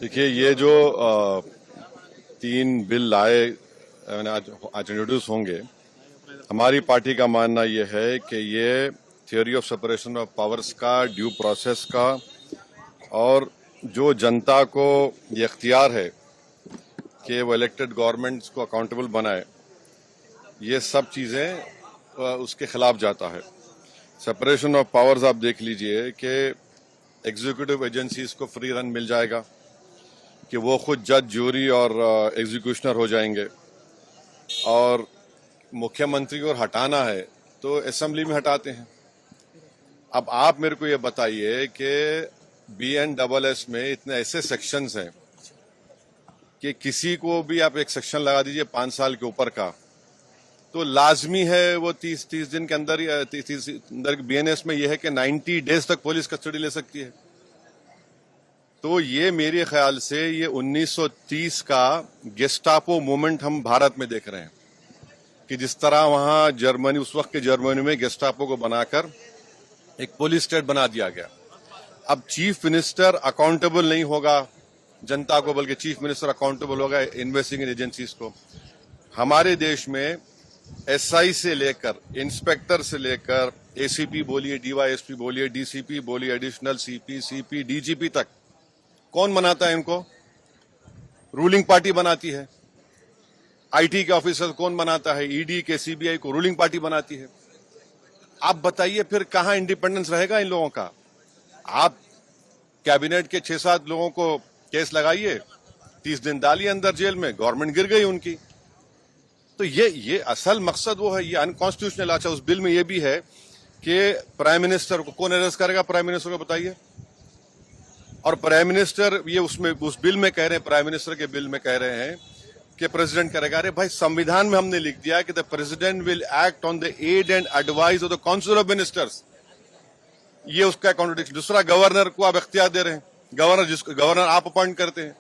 देखिए, ये जो 3 बिल लाए आज इंट्रोड्यूस होंगे, हमारी पार्टी का मानना ये है कि ये theory of separation of powers का, ड्यू प्रोसेस का और जो जनता को ये अख्तियार है कि वो इलेक्टेड गवर्नमेंट्स को अकाउंटेबल बनाए, ये सब चीज़ें उसके खिलाफ जाता है। सेपरेशन ऑफ पावर्स आप देख लीजिए कि एग्जीक्यूटिव एजेंसीज को फ्री रन मिल जाएगा कि वो खुद जज, ज्यूरी और एग्जीक्यूशनर हो जाएंगे, और मुख्यमंत्री को हटाना है तो असेंबली में हटाते हैं। अब आप मेरे को ये बताइए कि BNSS में इतने ऐसे सेक्शंस हैं कि किसी को भी आप एक सेक्शन लगा दीजिए 5 साल के ऊपर का, तो लाजमी है वो 30 दिन के अंदर, 30 अंदर BNS में यह है कि 90 डेज तक पुलिस कस्टडी ले सकती है। तो ये मेरे ख्याल से ये 1930 का गेस्टापो मूवमेंट हम भारत में देख रहे हैं कि जिस तरह वहां जर्मनी, उस वक्त के जर्मनी में गेस्टापो को बनाकर एक पुलिस स्टेट बना दिया गया। अब चीफ मिनिस्टर अकाउंटेबल नहीं होगा जनता को, बल्कि चीफ मिनिस्टर अकाउंटेबल होगा इन्वेस्टिगेटिंग एजेंसीज को। हमारे देश में SI से लेकर, इंस्पेक्टर से लेकर, ACP बोलिए, DYSP बोलिए, DCP बोलिए, एडिशनल CP, DGP तक कौन बनाता है इनको? रूलिंग पार्टी बनाती है। IT के ऑफिसर कौन बनाता है? ED के, CBI को रूलिंग पार्टी बनाती है। आप बताइए फिर कहां इंडिपेंडेंस रहेगा इन लोगों का? आप कैबिनेट के 6-7 लोगों को केस लगाइए, 30 दिन डालिए अंदर जेल में, गवर्नमेंट गिर गई उनकी। तो ये असल मकसद वो है, ये अनकॉन्स्टिट्यूशनल। अच्छा, उस बिल में ये भी है कि प्राइम मिनिस्टर को कौन अरेस्ट करेगा? प्राइम मिनिस्टर को बताइए। और प्राइम मिनिस्टर, ये उसमें उस बिल में कह रहे हैं, प्राइम मिनिस्टर के बिल में कह रहे हैं कि प्रेसिडेंट करेगा। अरे भाई, संविधान में हमने लिख दिया कि the president will act on the aid and advice of the council of ministers. ये उसका कॉन्ट्रडिक्शन। दूसरा, गवर्नर को आप इख्तियार दे रहे हैं, गवर्नर आप अपॉइंट करते हैं।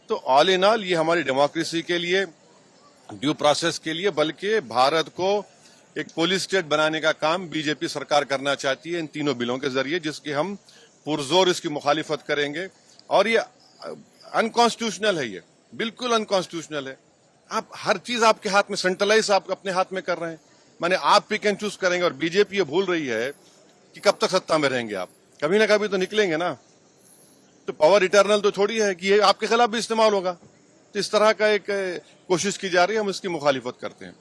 तो ऑल इन ऑल ये हमारी डेमोक्रेसी के लिए, ड्यू प्रोसेस के लिए, बल्कि भारत को एक पुलिस स्टेट बनाने का काम बीजेपी सरकार करना चाहती है इन तीनों बिलों के जरिए, जिसकी हम पुरजोर इसकी मुखालिफत करेंगे। और ये अनकॉन्स्टिट्यूशनल है, ये बिल्कुल अनकॉन्स्टिट्यूशनल है। आप हर चीज आपके हाथ में, सेंट्रलाइज आप अपने हाथ में कर रहे हैं। माने आप पिक एंड चूज करेंगे, और बीजेपी ये भूल रही है कि कब तक सत्ता में रहेंगे आप, कभी ना कभी तो निकलेंगे ना। तो पावर इटर्नल तो थोड़ी है कि ये आपके खिलाफ भी इस्तेमाल होगा। तो इस तरह का एक कोशिश की जा रही है, हम इसकी मुखालिफत करते हैं।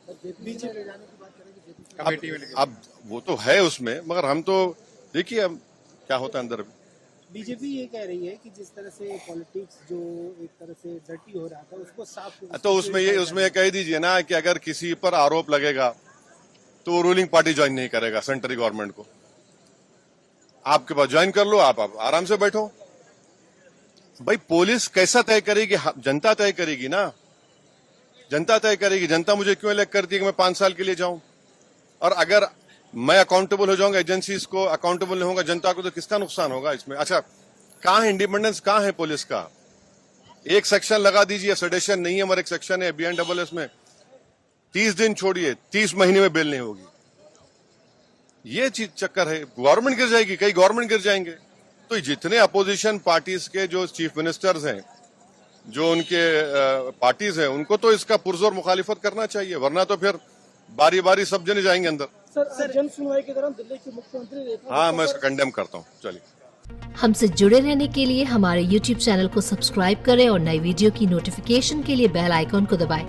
अब वो तो है उसमें, मगर हम तो देखिए अब क्या होता है अंदर। बीजेपी ये कह रही है कि जिस तरह से पॉलिटिक्स जो एक तरह से डर्टी हो रहा था उसको साफ, तो उसमें ये कह दीजिए ना कि अगर किसी पर आरोप लगेगा तो वो रूलिंग पार्टी ज्वाइन नहीं करेगा सेंट्रल गवर्नमेंट को। आपके पास ज्वाइन कर लो, आप आराम से बैठो। भाई, पुलिस कैसा तय करेगी? जनता तय करेगी ना, जनता तय करेगी। जनता मुझे क्यों इलेक्ट करती है कि मैं 5 साल के लिए जाऊं? और अगर मैं अकाउंटेबल हो जाऊंगा, एजेंसीज को अकाउंटेबल नहीं होगा जनता को, तो किसका नुकसान होगा इसमें? अच्छा, कहां है इंडिपेंडेंस, कहां है पुलिस का? एक सेक्शन लगा दीजिए, सेडेशन नहीं है, मगर एक सेक्शन है BNSS में 30 दिन छोड़िए, 30 महीने में बिल नहीं होगी। ये चीज चक्कर है, गवर्नमेंट गिर जाएगी, कई गवर्नमेंट गिर जाएंगे। तो जितने अपोजिशन पार्टीज के जो चीफ मिनिस्टर्स हैं, जो उनके पार्टीज हैं, उनको तो इसका पुरजोर मुखालिफत करना चाहिए, वरना तो फिर बारी बारी सब जने जाएंगे अंदर। सर, जन सुनवाई के दौरान दिल्ली के मुख्यमंत्री, हाँ, मैं इसका कंडेम करता हूँ। चलिए, हमसे जुड़े रहने के लिए हमारे YouTube चैनल को सब्सक्राइब करें और नई वीडियो की नोटिफिकेशन के लिए बेल आइकॉन को दबाएं।